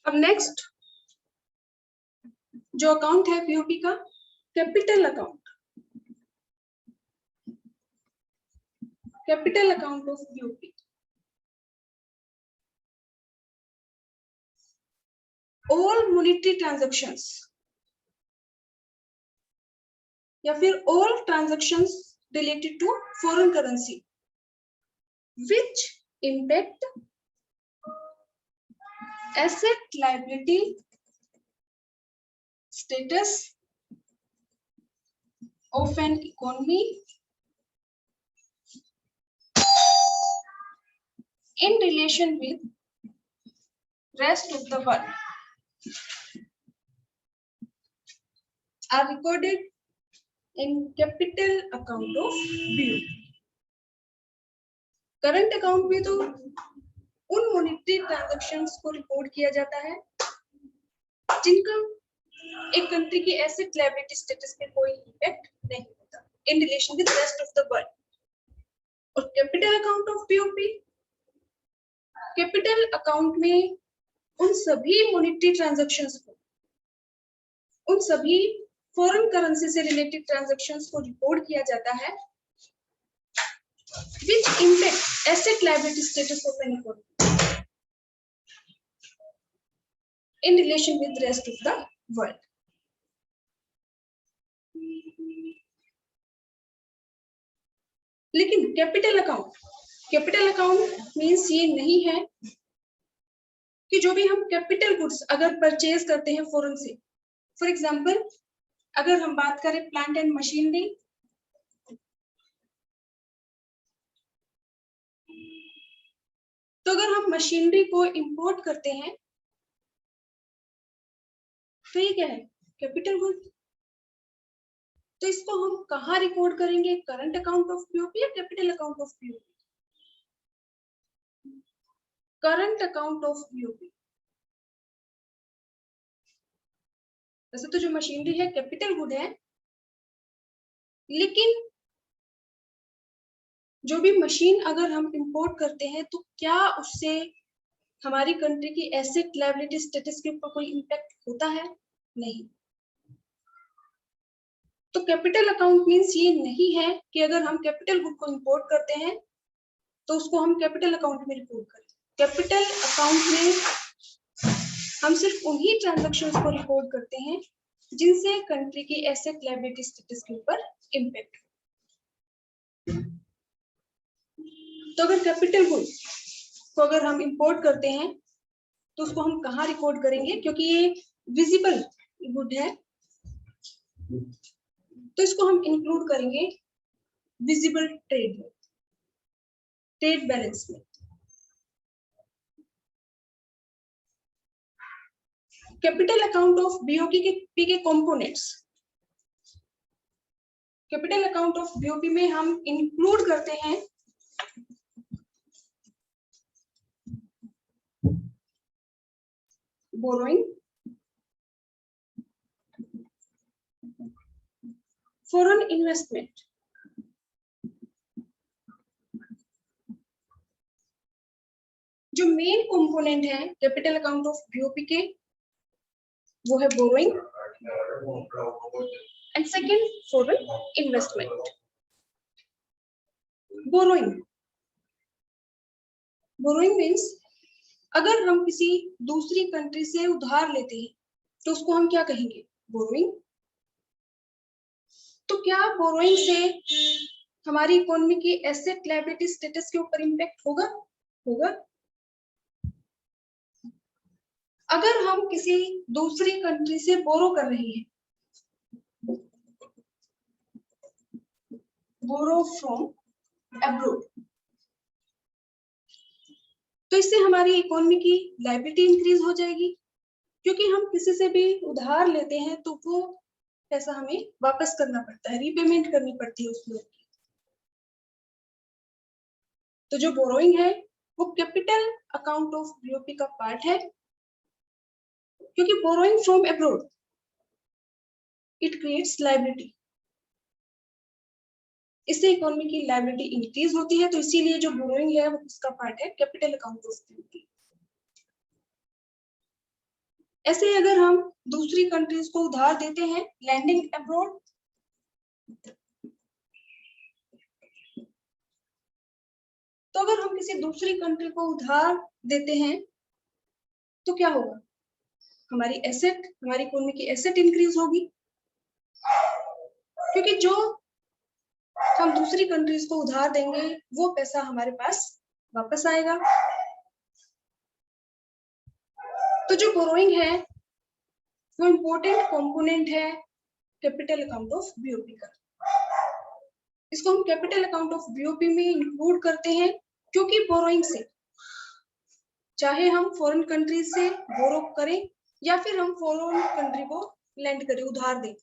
अब नेक्स्ट जो अकाउंट है पीओपी का, capital account, capital account of POP. all monetary transactions या फिर all transactions related to foreign currency which impact asset liability status of an economy in relation with rest of the world are recorded in capital account of BOP। Current account में तो उन monetary transactions को report किया जाता है जिनका एक country की एसेट लायबिलिटी स्टेटस पे कोई इफेक्ट नहीं होता in relation with rest of the world. और capital account of POP, capital account में उन सभी मॉनेटरी ट्रांजैक्शंस को, उन सभी फॉरेन करेंसी से रिलेटेड ट्रांजैक्शंस को रिपोर्ट किया जाता है which impact asset liability status of an economy in relation with rest of the world। लेकिन कैपिटल अकाउंट मीन्स ये नहीं है कि जो भी हम कैपिटल गुड्स अगर परचेज करते हैं फॉरेन से, फॉर एग्जांपल अगर हम बात करें प्लांट एंड मशीनरी, तो अगर हम मशीनरी को इंपोर्ट करते हैं तो ये क्या है, कैपिटल गुड। तो इसको हम कहाँ रिकॉर्ड करेंगे, करंट अकाउंट ऑफ पीओपी या capital account of POP? Current account of POP. वैसे तो जो मशीनरी है कैपिटल गुड है, लेकिन जो भी मशीन अगर हम इंपोर्ट करते हैं तो क्या उससे हमारी कंट्री की एसेट लायबिलिटी स्टेटस के ऊपर कोई इम्पैक्ट होता है? नहीं। तो कैपिटल अकाउंट मींस ये नहीं है कि अगर हम कैपिटल गुड को इंपोर्ट करते हैं तो उसको हम कैपिटल अकाउंट में रिपोर्ट करें। कैपिटल अकाउंट में हम सिर्फ उन्हीं ट्रांजैक्शंस को रिकॉर्ड करते हैं जिनसे कंट्री की एसेट लायबिलिटी स्टेटस के ऊपर इम्पैक्ट। तो अगर कैपिटल गुड को अगर हम इंपोर्ट करते हैं तो उसको हम कहाँ रिकॉर्ड करेंगे, क्योंकि ये विजिबल गुड है तो इसको हम इंक्लूड करेंगे विजिबल ट्रेड में, ट्रेड बैलेंस में। कैपिटल अकाउंट ऑफ बीओपी के components, capital account of BOP में हम इंक्लूड करते हैं बोरोइंग, फॉरेन इन्वेस्टमेंट, जो मेन कंपोनेंट है कैपिटल अकाउंट ऑफ बीओपी के वो है borrowing and second foreign investment. Borrowing means अगर हम किसी दूसरी कंट्री से उधार लेते हैं तो उसको हम क्या कहेंगे, बोरोइंग। तो क्या बोरोइंग से हमारी इकोनॉमी की एसेट लायबिलिटी स्टेटस के ऊपर इम्पैक्ट होगा? अगर हम किसी दूसरी कंट्री से बोरो कर रहे हैं, बोरो फ्रॉम अब्रोड, तो इससे हमारी इकोनॉमी की लायबिलिटी इंक्रीज हो जाएगी, क्योंकि हम किसी से भी उधार लेते हैं तो वो पैसा हमें वापस करना पड़ता है, रीपेमेंट करनी पड़ती है उस लोग की। तो जो बोरोइंग है वो कैपिटल अकाउंट ऑफ बीओपी का पार्ट है, क्योंकि borrowing from abroad it creates liability, इससे इकोनॉमी की लायबिलिटी इंक्रीज होती है। तो इसीलिए जो बोरोइंग है वो उसका पार्ट है कैपिटल अकाउंट ऑफ बीओपी। ऐसे अगर हम दूसरी कंट्रीज को उधार देते हैं, लैंडिंग अब्रॉड, तो अगर हम किसी दूसरी कंट्री को उधार देते हैं तो क्या होगा, हमारी एसेट, हमारी इकोनॉमी की एसेट इंक्रीज होगी, क्योंकि जो हम दूसरी कंट्रीज को उधार देंगे वो पैसा हमारे पास वापस आएगा। तो जो बोरोइंग है वो इम्पोर्टेंट कंपोनेंट है कैपिटल अकाउंट ऑफ बीओपी का। इसको हम कैपिटल अकाउंट ऑफ बीओपी में इंक्लूड करते हैं, क्योंकि बोरोइंग से, चाहे हम फॉरेन कंट्री से बोरो करें या फिर हम फॉरेन कंट्री को लेंड करें, उधार दें,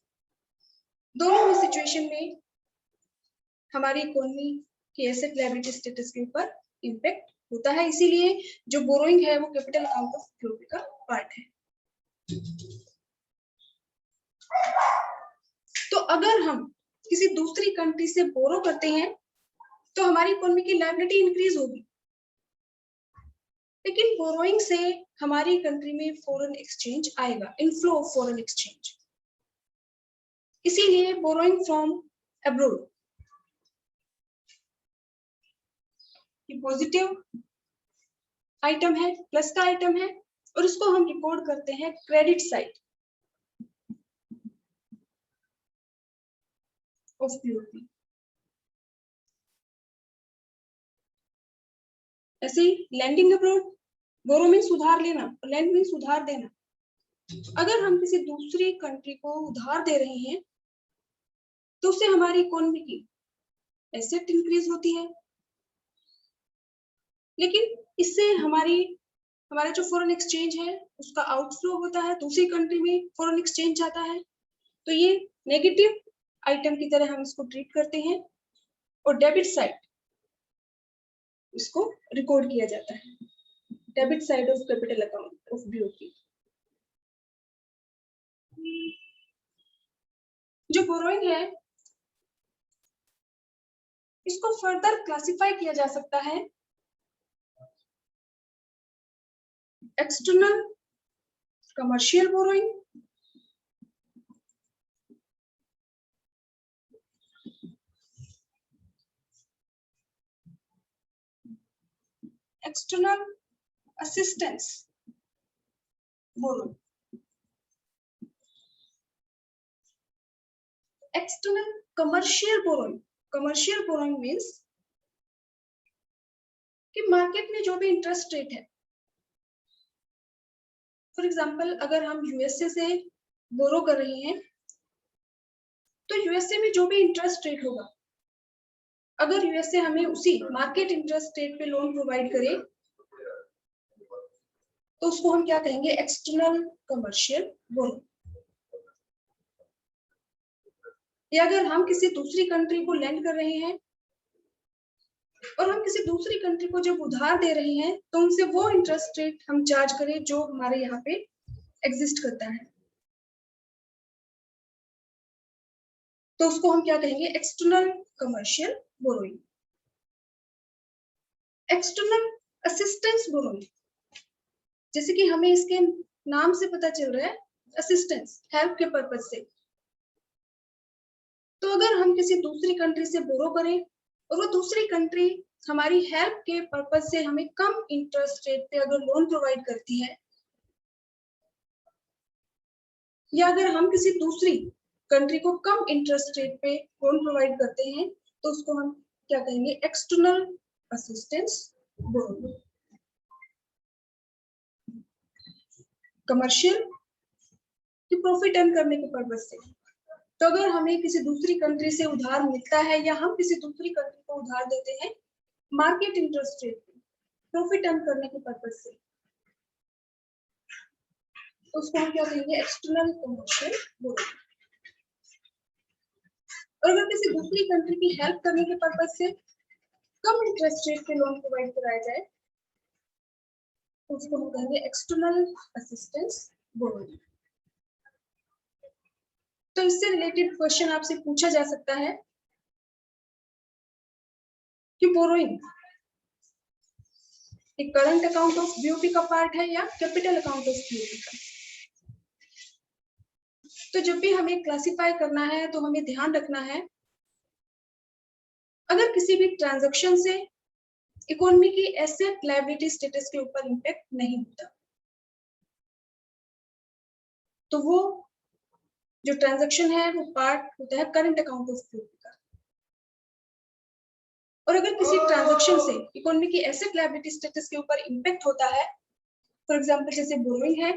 दोनों ही सिचुएशन में हमारी इकोनॉमी की एसेट लायबिलिटी स्टेटस के ऊपर इम्पैक्ट होता है। इसीलिए जो बोरोइंग है वो कैपिटल अकाउंट ऑफ बीओपी का पार्ट है। तो अगर हम किसी दूसरी कंट्री से बोरो करते हैं तो हमारी इकोनॉमी की लायबिलिटी इंक्रीज होगी, लेकिन बोरोइंग से हमारी कंट्री में फॉरेन एक्सचेंज आएगा, इनफ्लो ऑफ फॉरेन एक्सचेंज। इसीलिए borrowing from abroad positive item है, प्लस का आइटम है, और इसको हम रिकॉर्ड करते हैं क्रेडिट साइड ऑफ बीओपी। ऐसे ही लैंडिंग अब्रोड, बोरो मीन्स उधार लेना, लैंड मीन्स उधार देना। अगर हम किसी दूसरी कंट्री को उधार दे रहे हैं तो उससे हमारी इकोनॉमी की एसेट इंक्रीज होती है, लेकिन इससे हमारा जो फॉरेन एक्सचेंज है उसका आउटफ्लो होता है, दूसरी कंट्री में फॉरेन एक्सचेंज जाता है, तो ये नेगेटिव आइटम की तरह हम इसको ट्रीट करते हैं, और डेबिट साइड इसको रिकॉर्ड किया जाता है, debit side of capital account of BOP. जो बोरोइंग है इसको फर्दर क्लासिफाई किया जा सकता है external commercial borrowing, external assistance borrowing, external commercial borrowing. Commercial borrowing means कि मार्केट में जो भी इंटरेस्ट रेट है, फॉर एग्जांपल अगर हम यूएसए से बोरो कर रहे हैं तो यूएसए में जो भी इंटरेस्ट रेट होगा, अगर यूएसए हमें उसी मार्केट इंटरेस्ट रेट पे लोन प्रोवाइड करे तो उसको हम क्या कहेंगे, एक्सटर्नल कमर्शियल बोरो। या अगर हम किसी दूसरी कंट्री को लेंड कर रहे हैं और हम किसी दूसरी कंट्री को जब उधार दे रहे हैं तो उनसे वो इंटरेस्ट रेट हम चार्ज करें जो हमारे यहाँ पे एग्जिस्ट करता है, तो उसको हम क्या कहेंगे, external commercial borrowing. External assistance borrowing, जैसे कि हमें इसके नाम से पता चल रहा है, असिस्टेंस, हेल्प के पर्पज से। तो अगर हम किसी दूसरी कंट्री से बोरो करें और वो दूसरी कंट्री हमारी हेल्प के पर्पज से हमें कम इंटरेस्ट रेट पे अगर लोन प्रोवाइड करती है, या अगर हम किसी दूसरी कंट्री को कम इंटरेस्ट रेट पे लोन प्रोवाइड करते हैं तो उसको हम क्या कहेंगे, एक्सटर्नल असिस्टेंस बोरोइंग। कमर्शियल की प्रॉफिट अर्न करने के पर्पज से, तो अगर हमें किसी दूसरी कंट्री से उधार मिलता है या हम किसी दूसरी कंट्री को उधार देते हैं मार्केट इंटरेस्ट रेट पे प्रॉफिट अर्न करने के पर्पज से, तो उसको हम क्या कहेंगे, एक्सटर्नल कमर्शियल बोरोइंग। और अगर किसी दूसरी कंट्री की हेल्प करने के पर्पज से कम इंटरेस्ट रेट पे लोन प्रोवाइड कराया जाए तो उसको हम कहेंगे एक्सटर्नल असिस्टेंस बोरोइंग। तो इससे रिलेटेड क्वेश्चन आपसे पूछा जा सकता है कि बोरोइंग एक करंट अकाउंट ऑफ बीओपी का पार्ट है या कैपिटल अकाउंट ऑफ बीओपी का। तो जब भी हमें क्लासिफाई करना है तो हमें ध्यान रखना है, अगर किसी भी ट्रांजैक्शन से इकोनॉमी की एसेट लायबिलिटी स्टेटस के ऊपर इम्पैक्ट नहीं होता, तो वो जो ट्रांजैक्शन है वो पार्ट होता है करंट अकाउंट ऑफ पीओपी का। और अगर किसी ट्रांजैक्शन से इकोनॉमी की एसेट लायबिलिटी स्टेटस के ऊपर इम्पैक्ट होता है, फॉर एग्जांपल जैसे बोरोइंग है,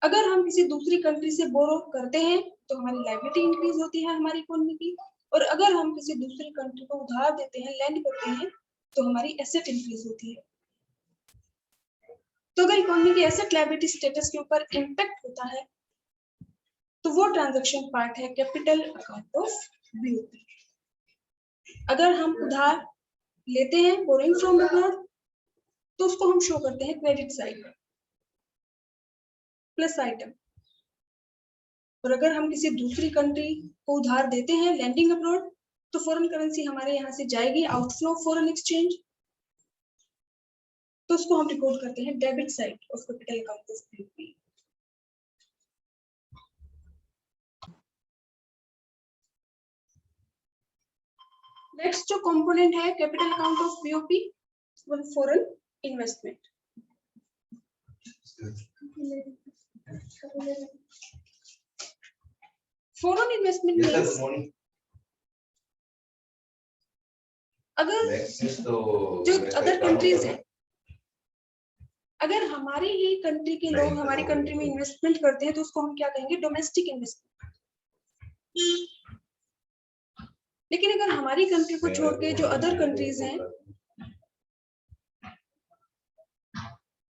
अगर हम किसी दूसरी कंट्री से बोरो करते हैं तो हमारी लायबिलिटी इंक्रीज होती है हमारी इकोनॉमी की, और अगर हम किसी दूसरी कंट्री को उधार देते हैं, लैंड करते हैं, तो हमारी एसेट इंक्रीज होती है। तो अगर इकोनॉमी की एसेट लायबिलिटी स्टेटस के ऊपर इम्पैक्ट होता है तो वो ट्रांजैक्शन पार्ट है कैपिटल अकाउंट ऑफ बीओपी। अगर हम उधार लेते हैं बोरोइंग फ्रॉम अब्रॉड, तो उसको हम शो करते हैं क्रेडिट साइड में प्लस आइटम। और अगर हम किसी दूसरी कंट्री को उधार देते हैं लैंडिंग अब्रॉड, तो फॉरेन करेंसी हमारे यहाँ से जाएगी आउटफ्लो फॉरेन एक्सचेंज, तो उसको हम रिकॉर्ड करते हैं debit side of capital account of BOP. Next जो कंपोनेंट है कैपिटल अकाउंट ऑफ बीओपी, वो foreign investment. Foreign investment means अगर जो अदर कंट्रीज है, अगर हमारी ही कंट्री के लोग हमारी कंट्री में इन्वेस्टमेंट करते हैं तो उसको हम क्या कहेंगे, डोमेस्टिक इन्वेस्टमेंट। लेकिन अगर हमारी कंट्री को छोड़ के जो अदर कंट्रीज हैं,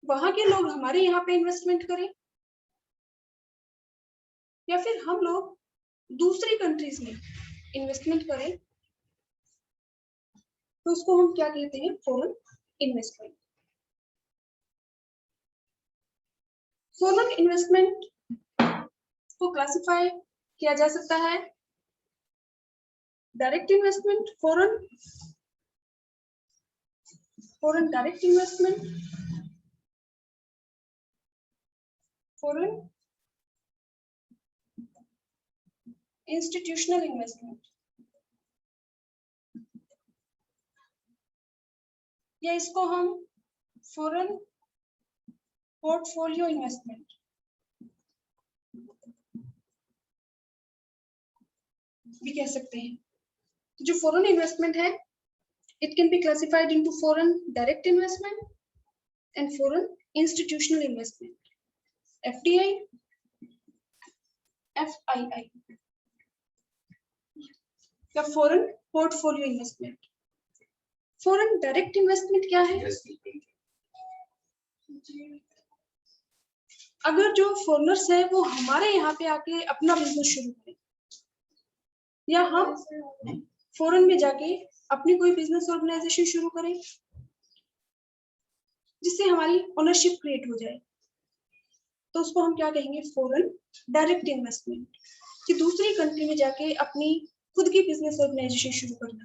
वहां के लोग हमारे यहाँ पे इन्वेस्टमेंट करें, या फिर हम लोग दूसरी कंट्रीज में इन्वेस्टमेंट करें, तो उसको हम क्या कहते हैं, फॉरेन इन्वेस्टमेंट। फॉरेन इन्वेस्टमेंट को क्लासिफाई किया जा सकता है direct investment, foreign direct investment, foreign institutional investment, या इसको हम फॉरेन पोर्टफोलियो इन्वेस्टमेंट भी कह सकते हैं। जो फॉरेन इन्वेस्टमेंट है, it can be classified into foreign direct investment and foreign institutional investment, FDI, FII, या foreign portfolio investment. Foreign direct investment क्या है? अगर जो फॉरेनर्स है वो हमारे यहाँ पे आके अपना बिजनेस शुरू करें, या हम फॉरेन में जाके अपनी कोई बिजनेस ऑर्गेनाइजेशन शुरू करें जिससे हमारी ओनरशिप क्रिएट हो जाए, तो उसको हम क्या कहेंगे, फॉरेन डायरेक्ट इन्वेस्टमेंट, कि दूसरी कंट्री में जाके अपनी खुद की बिजनेस ऑर्गेनाइजेशन शुरू करना।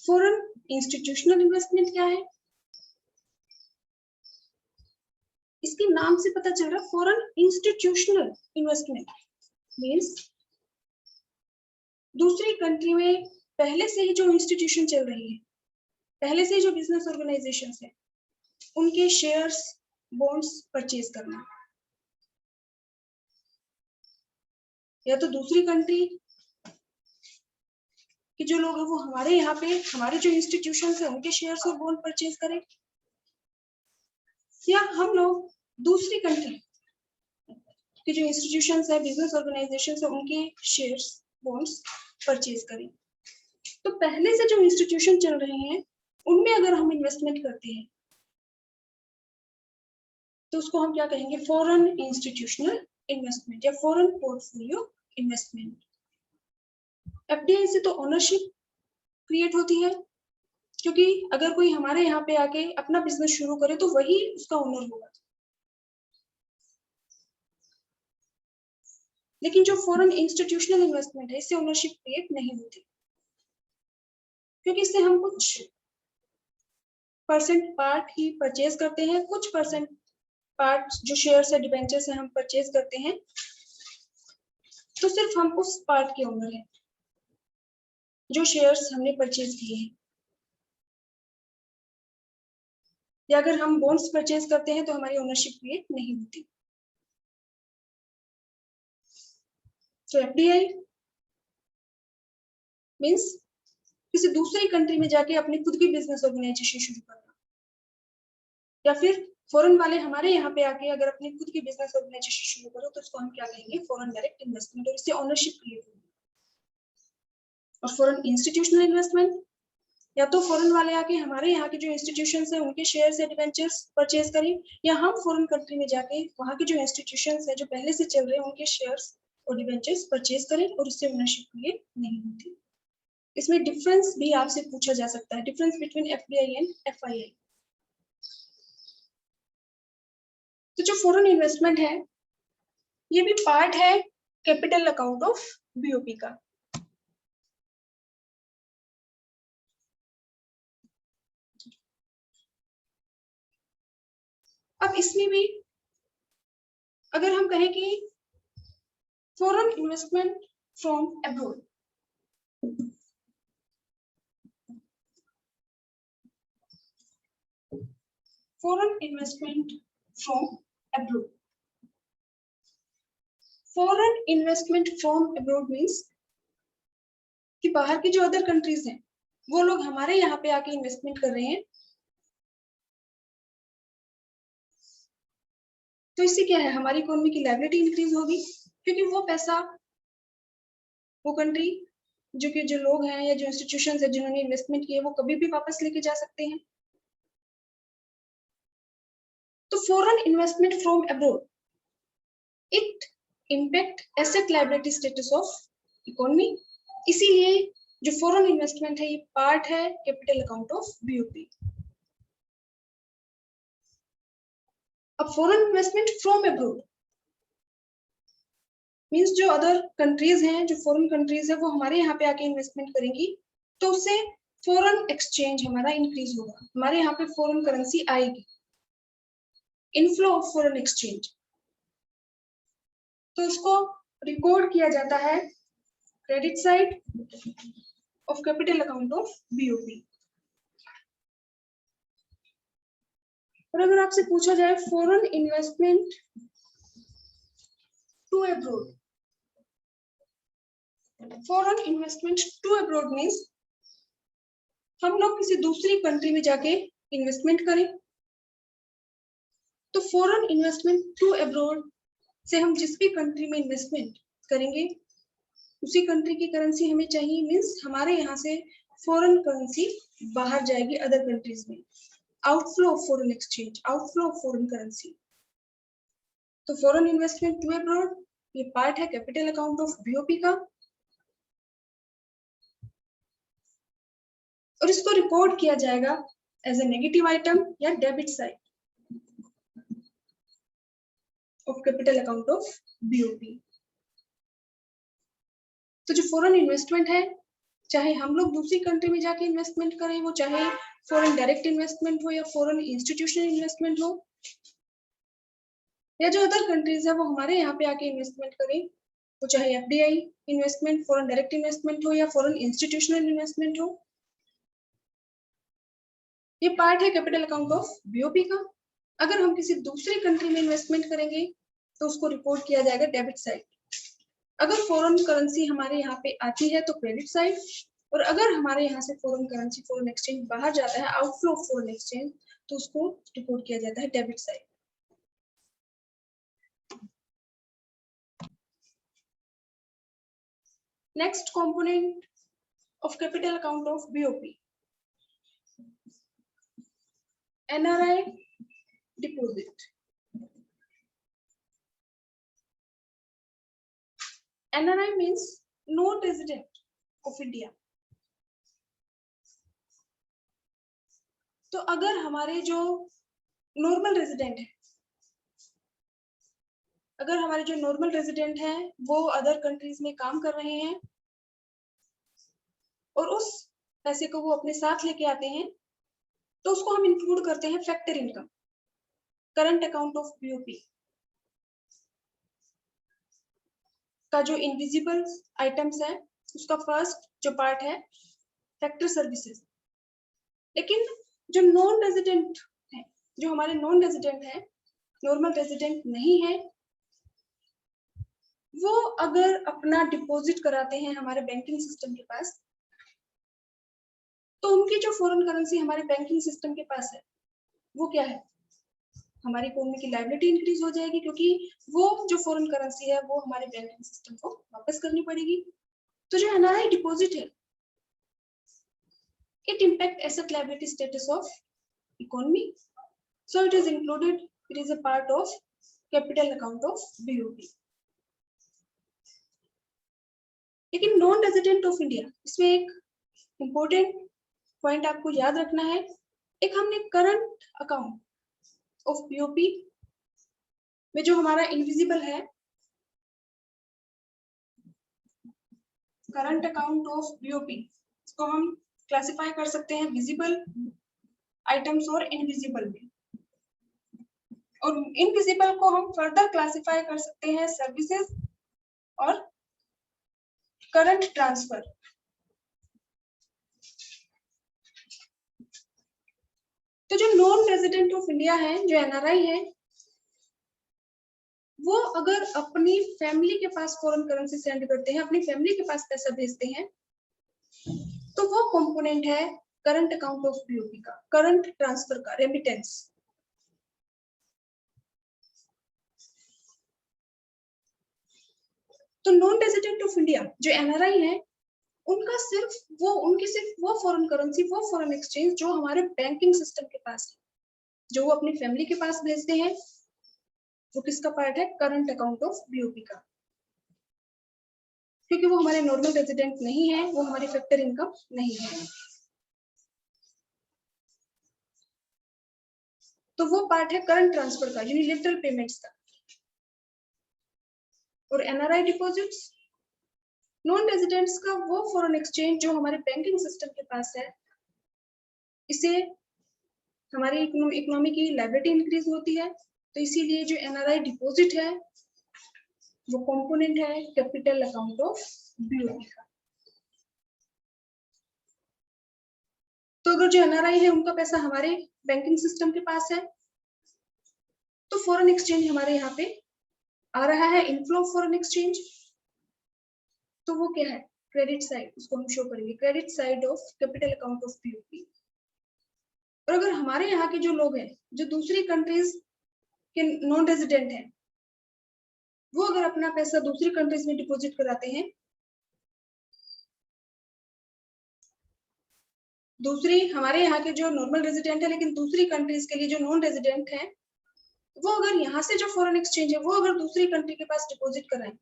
फॉरेन इंस्टीट्यूशनल इन्वेस्टमेंट क्या है? इसके नाम से पता चल रहा, फॉरेन इंस्टीट्यूशनल इन्वेस्टमेंट मींस दूसरी कंट्री में पहले से ही जो इंस्टीट्यूशन चल रही है, पहले से ही जो बिजनेस ऑर्गेनाइजेशन है, उनके शेयर्स, बॉन्ड्स परचेज करना, या तो दूसरी कंट्री कि जो लोग हैं वो हमारे यहाँ पे हमारे जो इंस्टीट्यूशन है उनके शेयर्स और बॉन्ड परचेज करें, या हम लोग दूसरी कंट्री के जो इंस्टीट्यूशन है, बिजनेस ऑर्गेनाइजेशन है, उनके शेयर्स, बॉन्ड्स परचेज करें। तो पहले से जो इंस्टीट्यूशन चल रहे हैं उनमें अगर हम इन्वेस्टमेंट करते हैं तो उसको हम क्या कहेंगे, फॉरेन इंस्टीट्यूशनल इन्वेस्टमेंट या फॉरेन पोर्टफोलियो इन्वेस्टमेंट। एफडीआई से तो ओनरशिप क्रिएट होती है, क्योंकि अगर कोई हमारे यहाँ पे आके अपना बिजनेस शुरू करे तो वही उसका ओनर होगा। लेकिन जो फॉरेन इंस्टीट्यूशनल इन्वेस्टमेंट है, इससे ओनरशिप क्रिएट नहीं होती, क्योंकि इससे हम कुछ परसेंट पार्ट ही परचेज करते हैं, कुछ परसेंट पार्ट जो शेयर्स है डिबेंचर्स है हम परचेज करते हैं, तो सिर्फ हम उस पार्ट के ओनर हैं जो शेयर्स हमने परचेज किए हैं। या अगर हम बॉन्ड्स परचेज करते हैं तो हमारी ओनरशिप क्रिएट नहीं होती। तो एफडीआई मींस किसी दूसरी कंट्री में जाके अपनी खुद की बिजनेस ऑर्गेनाइजेशन शुरू करना, या फिर फॉरेन वाले हमारे यहाँ पे आके अगर अपनी खुद की बिजनेस ऑर्गेनाइजेशन शुरू करो तो उसको हम क्या कहेंगे, फॉरेन डायरेक्ट इन्वेस्टमेंट, और इससे ओनरशिप क्रिएट होगी। और फॉरेन इंस्टीट्यूशनल इन्वेस्टमेंट, या तो फॉरेन वाले आके हमारे यहाँ के जो इंस्टीट्यूशंस हैं उनके शेयर्स या डिबेंचर्स परचेज करें, या हम फॉरेन कंट्री में जाके वहाँ के जो इंस्टीट्यूशंस हैं जो पहले से चल रहे हैं उनके शेयर्स और डिबेंचर्स परचेज करें, और इससे ओनरशिप क्रिएट नहीं होती। इसमें डिफरेंस भी आपसे पूछा जा सकता है, difference between FDI and FII. तो जो फॉरेन इन्वेस्टमेंट है ये भी पार्ट है कैपिटल अकाउंट ऑफ बीओपी का। अब इसमें भी अगर हम कहें कि foreign investment from abroad, foreign investment from abroad, foreign investment from abroad means कि बाहर की जो अदर कंट्रीज हैं वो लोग हमारे यहाँ पे आके इन्वेस्टमेंट कर रहे हैं। तो इससे क्या है, हमारी इकोनॉमी की लायबिलिटी इंक्रीज होगी, क्योंकि वो पैसा वो कंट्री जो लोग हैं या जो इंस्टीट्यूशंस है जिन्होंने इन्वेस्टमेंट किए वो कभी भी वापस लेके जा सकते हैं। तो foreign investment from abroad it impact asset liability status of economy, इसीलिए जो फॉरेन इन्वेस्टमेंट है ये पार्ट है कैपिटल अकाउंट ऑफ बीओपी। अब foreign investment from abroad means जो अदर कंट्रीज हैं, जो फॉरेन कंट्रीज है वो हमारे यहाँ पे आके इन्वेस्टमेंट करेंगी, तो उससे फॉरेन एक्सचेंज हमारा इंक्रीज होगा, हमारे यहाँ पे फॉरेन करेंसी आएगी, इनफ्लो ऑफ फॉरेन एक्सचेंज। तो उसको रिकॉर्ड किया जाता है credit side of capital account of BOP. और अगर आपसे पूछा जाए foreign investment to abroad, foreign investment to abroad means हम लोग किसी दूसरी कंट्री में जाके इन्वेस्टमेंट करें। तो फॉरेन इन्वेस्टमेंट टू अब्रॉड से हम जिस भी कंट्री में इन्वेस्टमेंट करेंगे उसी कंट्री की करेंसी हमें चाहिए, मींस हमारे यहाँ से फॉरेन करेंसी बाहर जाएगी अदर कंट्रीज में, outflow of foreign exchange, outflow of foreign currency. तो फॉरेन इन्वेस्टमेंट टू अब्रॉड ये पार्ट है कैपिटल अकाउंट ऑफ बीओपी का, और इसको रिकॉर्ड किया जाएगा एज ए नेगेटिव आइटम या debit side of capital account of BOP. तो जो फॉरेन इन्वेस्टमेंट है, चाहे हम लोग दूसरी कंट्री में जाके इन्वेस्टमेंट करें, वो चाहे फॉरेन डायरेक्ट इन्वेस्टमेंट हो या फॉरेन इंस्टीट्यूशनल इन्वेस्टमेंट हो, या जो अदर कंट्रीज है वो हमारे यहाँ पे आके इन्वेस्टमेंट करें, वो चाहे FDI investment, foreign direct investment हो या फॉरेन इंस्टीट्यूशनल इन्वेस्टमेंट हो, ये पार्ट है कैपिटल अकाउंट ऑफ बीओपी का। अगर हम किसी दूसरी कंट्री में इन्वेस्टमेंट करेंगे तो उसको रिपोर्ट किया जाएगा डेबिट साइड। अगर फॉरेन करेंसी हमारे यहाँ पे आती है तो क्रेडिट साइड, और अगर हमारे यहाँ से फॉरेन करेंसी फॉरेन एक्सचेंज बाहर जाता है, आउटफ्लो ऑफ फॉरेन एक्सचेंज, तो उसको रिपोर्ट किया जाता है debit side. Next component of capital account of BOP, NRI deposit. NRI means non-resident of India. तो अगर हमारे जो नॉर्मल रेजिडेंट है, अगर हमारे जो नॉर्मल रेजिडेंट हैं वो अदर कंट्रीज में काम कर रहे हैं और उस पैसे को वो अपने साथ लेके आते हैं, तो उसको हम इंक्लूड करते हैं factor income. Current account of BOP का जो इनविजिबल आइटम्स है उसका फर्स्ट जो पार्ट है फैक्टर सर्विसेज। लेकिन जो नॉन रेजिडेंट है, जो हमारे नॉन रेजिडेंट है, नॉर्मल रेजिडेंट नहीं है, वो अगर अपना डिपॉजिट कराते हैं हमारे बैंकिंग सिस्टम के पास, तो उनकी जो फॉरेन करेंसी हमारे बैंकिंग सिस्टम के पास है वो क्या है, हमारी इकोनॉमी की लायबिलिटी इंक्रीज हो जाएगी, क्योंकि वो जो फॉरेन करेंसी है वो हमारे बैंकिंग सिस्टम को वापस करनी पड़ेगी। तो जो एनआरआई डिपॉजिट है, it impact asset liability status of economy, so it is included, it is a part of capital account of BOP। लेकिन नॉन रेजिडेंट ऑफ इंडिया, इसमें एक इंपॉर्टेंट पॉइंट आपको याद रखना है। एक हमने करंट अकाउंट ऑफ बीओपी में जो हमारा इनविजिबल है, करंट अकाउंट ऑफ बीओपी, इसको हम क्लासिफाई कर सकते हैं विजिबल आइटम्स और इनविजिबल में, और इनविजिबल को हम फर्दर क्लासिफाई कर सकते हैं सर्विसेज और करंट ट्रांसफर। तो जो नॉन रेजिडेंट ऑफ इंडिया है, जो एनआरआई है, वो अगर अपनी फैमिली के पास फॉरेन करेंसी सेंड करते हैं, अपनी फैमिली के पास पैसा भेजते हैं, तो वो कंपोनेंट है करंट अकाउंट ऑफ बीओपी का, करंट ट्रांसफर का, रेमिटेंस। तो नॉन रेजिडेंट ऑफ इंडिया जो एनआरआई है, उनका उनकी सिर्फ वो फॉरेन करेंसी, वो फॉरेन एक्सचेंज जो हमारे बैंकिंग सिस्टम के पास है, जो वो अपनी फैमिली के पास भेजते हैं, वो किसका पार्ट है, करंट अकाउंट ऑफ बीओपी का, क्योंकि वो हमारे नॉर्मल रेजिडेंट नहीं है, वो हमारी फैक्टर इनकम नहीं है। तो वो पार्ट है करंट ट्रांसफर का, यूनिलैटरल पेमेंट्स का। और एनआरआई डिपॉजिट्स, नॉन रेजिडेंट्स का वो फॉरेन एक्सचेंज जो हमारे बैंकिंग सिस्टम के पास है, इसे हमारी इकोनॉमी की लायबिलिटी इंक्रीज होती है, तो इसीलिए जो एनआरआई डिपॉजिट है वो कंपोनेंट है कैपिटल अकाउंट ऑफ बीओपी का। तो अगर जो एनआरआई है उनका पैसा हमारे बैंकिंग सिस्टम के पास है, तो फॉरेन एक्सचेंज हमारे यहाँ पे आ रहा है, इनफ्लो ऑफ फॉरेन एक्सचेंज, तो वो क्या है, क्रेडिट साइड, उसको हम शो करेंगे credit side of capital account of BOP. और अगर हमारे यहाँ के जो लोग हैं, जो दूसरी कंट्रीज के नॉन रेजिडेंट हैं, वो अगर अपना पैसा दूसरी कंट्रीज में डिपॉजिट कराते हैं, दूसरी हमारे यहाँ के जो नॉर्मल रेजिडेंट है लेकिन दूसरी कंट्रीज के लिए जो नॉन रेजिडेंट है, वो अगर यहाँ से जो फॉरेन एक्सचेंज है वो अगर दूसरी कंट्री के पास डिपॉजिट कराएं,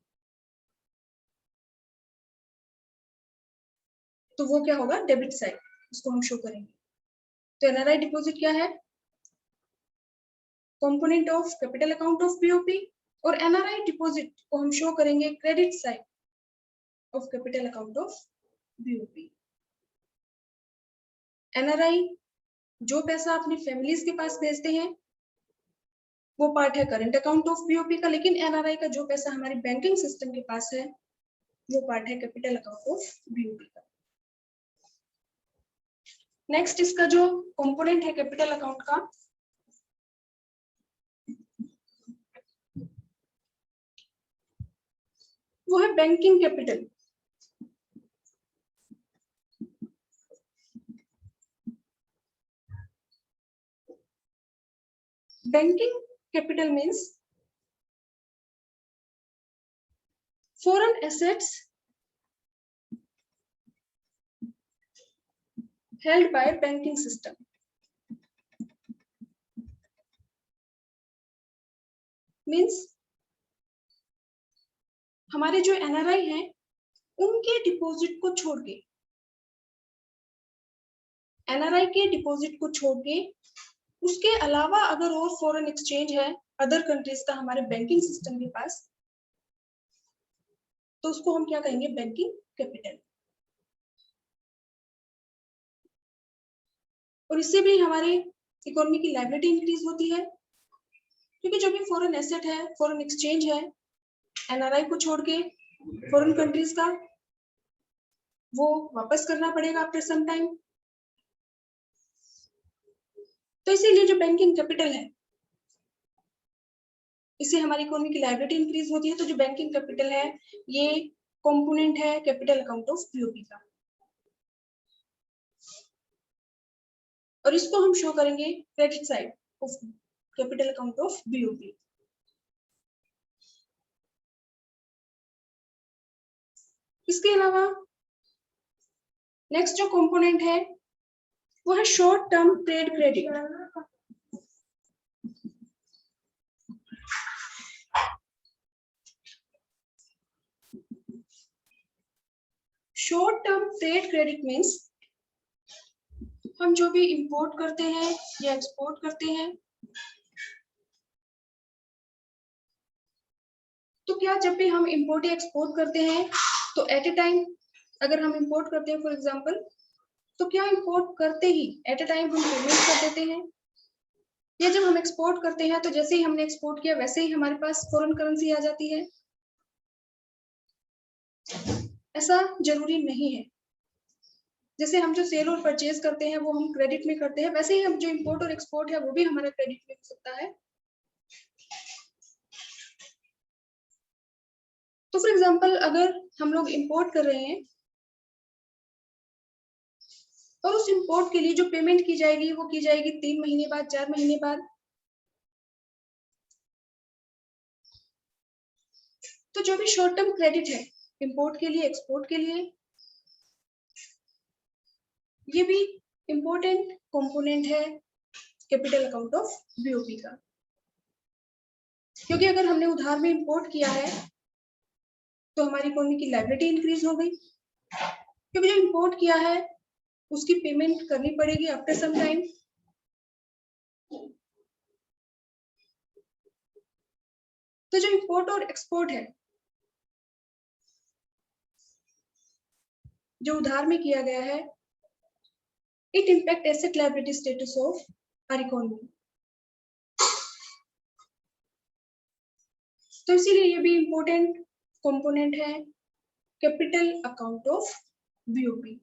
तो वो क्या होगा, डेबिट साइड, उसको हम शो करेंगे। तो एनआरआई डिपॉजिट क्या है, component of capital account of BOP, और एनआरआई डिपॉजिट को हम शो करेंगे credit side of capital account of BOP. NRI जो पैसा अपनी फैमिलीज के पास भेजते हैं वो पार्ट है करंट अकाउंट ऑफ बीओपी का, लेकिन एनआरआई का जो पैसा हमारी बैंकिंग सिस्टम के पास है वो पार्ट है कैपिटल अकाउंट ऑफ बीओपी का। नेक्स्ट इसका जो कंपोनेंट है कैपिटल अकाउंट का, वो है banking capital. Banking capital means foreign assets held by banking system। Means हमारे जो एनआरआई हैं उनके डिपॉजिट को छोड़ के, एनआरआई के डिपॉजिट को छोड़ के उसके अलावा अगर और फॉरेन एक्सचेंज है अदर कंट्रीज का हमारे बैंकिंग सिस्टम के पास, तो उसको हम क्या कहेंगे, बैंकिंग कैपिटल। और इससे भी हमारी इकोनॉमी की लायबिलिटी इंक्रीज होती है, क्योंकि जो भी फॉरेन एसेट है, फॉरेन एक्सचेंज है, एनआरआई को छोड़ के फॉरेन कंट्रीज का, वो वापस करना पड़ेगा आफ्टर सम टाइम। तो इसीलिए जो बैंकिंग कैपिटल है, इससे हमारी इकोनॉमी की लायबिलिटी इंक्रीज होती है। तो जो बैंकिंग कैपिटल है, ये कंपोनेंट है कैपिटल अकाउंट ऑफ बीओपी का, और इसको हम शो करेंगे credit side of capital account of BOP. इसके अलावा नेक्स्ट जो कंपोनेंट है वो है short term trade credit. Short term trade credit means हम जो भी इंपोर्ट करते हैं या एक्सपोर्ट करते हैं, तो क्या जब भी हम इंपोर्ट या एक्सपोर्ट करते हैं तो एट ए टाइम, अगर हम इंपोर्ट करते हैं फॉर एग्जांपल, तो क्या इंपोर्ट करते ही एट ए टाइम हम पेमेंट कर देते हैं, या जब हम एक्सपोर्ट करते हैं तो जैसे ही हमने एक्सपोर्ट किया वैसे ही हमारे पास फॉरेन करेंसी आ जाती है? ऐसा जरूरी नहीं है। जैसे हम जो सेल और परचेज करते हैं वो हम क्रेडिट में करते हैं, वैसे ही हम जो इंपोर्ट और एक्सपोर्ट है वो भी हमारा क्रेडिट में हो सकता है। तो फॉर एग्जांपल अगर हम लोग इंपोर्ट कर रहे हैं और उस इंपोर्ट के लिए जो पेमेंट की जाएगी वो की जाएगी 3 महीने बाद, 4 महीने बाद, तो जो भी शॉर्ट टर्म क्रेडिट है इंपोर्ट के लिए, एक्सपोर्ट के लिए, ये भी इंपॉर्टेंट कंपोनेंट है कैपिटल अकाउंट ऑफ बीओपी का। क्योंकि अगर हमने उधार में इंपोर्ट किया है तो हमारी इकोनॉमी की लायबिलिटी इंक्रीज हो गई, क्योंकि जो इंपोर्ट किया है उसकी पेमेंट करनी पड़ेगी आफ्टर सम टाइम। तो जो इंपोर्ट और एक्सपोर्ट है जो उधार में किया गया है, it impact asset liability status of our economy. तो इसीलिए ये भी इंपॉर्टेंट कंपोनेंट है कैपिटल अकाउंट ऑफ बीओपी।